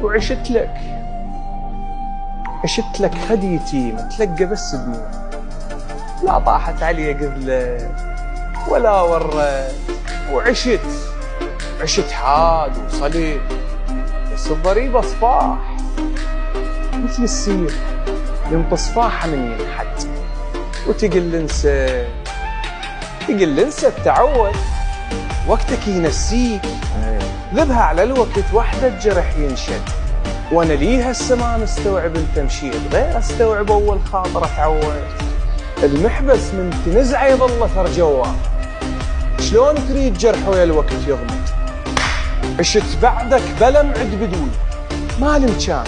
وعشت لك خد يتيم تلقى بس دموع، لا طاحت علي قذلة ولا ورت، وعشت حاد وصليت، بس الضريبة صفاح مثل السير ينطي صفاحة من ينحت، وتقل انسى التعود وقتك ينسيك، ذبها على الوقت وحدة الجرح ينشد، وانا ليه هسه ما مستوعب انت مشيت، غير استوعب اول خاطر اتعود، المحبس من تنزعه يظل اثر جواه، شلون تريد جرح ويا الوقت يغمض، عشت بعدك بلا معد بدوي ما لمكان،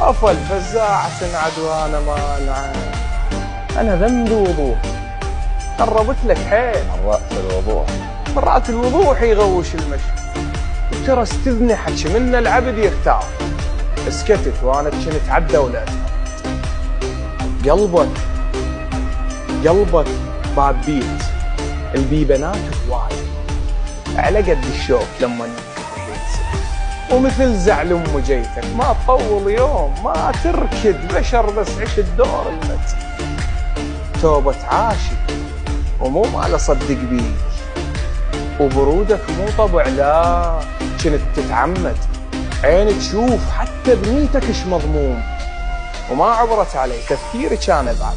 افل فزاعة عدوانا مانعه، انا ذنبي وضوح قربت لك حيل مرات الوضوح يغوش المشي، وترى استذني حكي من العبد يختار، اسكتت وانا كنت عدى ولا قلبك باب بيت البيبانات هواي على قد الشوك لما نكت، ومثل زعل ام جيتك ما تطول يوم ما تركد بشر، بس عش الدور المت، توبة عاشي ومو ما اصدق بيك، وبرودك مو طبع لا كنت تتعمد، عين تشوف حتى بنيتك اش مضموم، وما عبرت علي تفكيري كان بعد،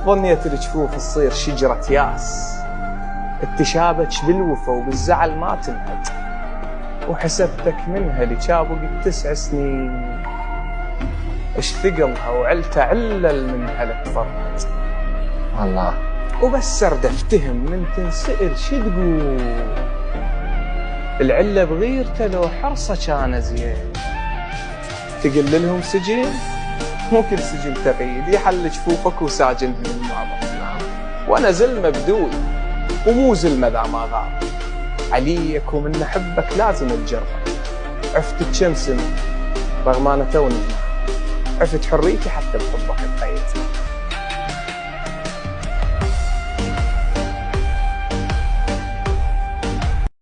ظنيت الجفوف تصير شجرة ياس اتشابك بالوفا وبالزعل ما تنهد، وحسبتك منها اللي كابق 9 سنين، اش ثقلها وعلتها علل منها لتفرد الله، وبس ارد افتهم من تنسأل شو تقول، العله بغيرته لو حرصه كان زين، تقل لهم سجن مو كل سجن تقييد يحل جفوفك وساجن بالمعبر، وانا زلمه بدوي ومو زلمه ذا ما غاب، عليك ومن احبك لازم تجرب، عفت تشمسم رغم انا توني، عفت حريتي حتى بحبك بقيت.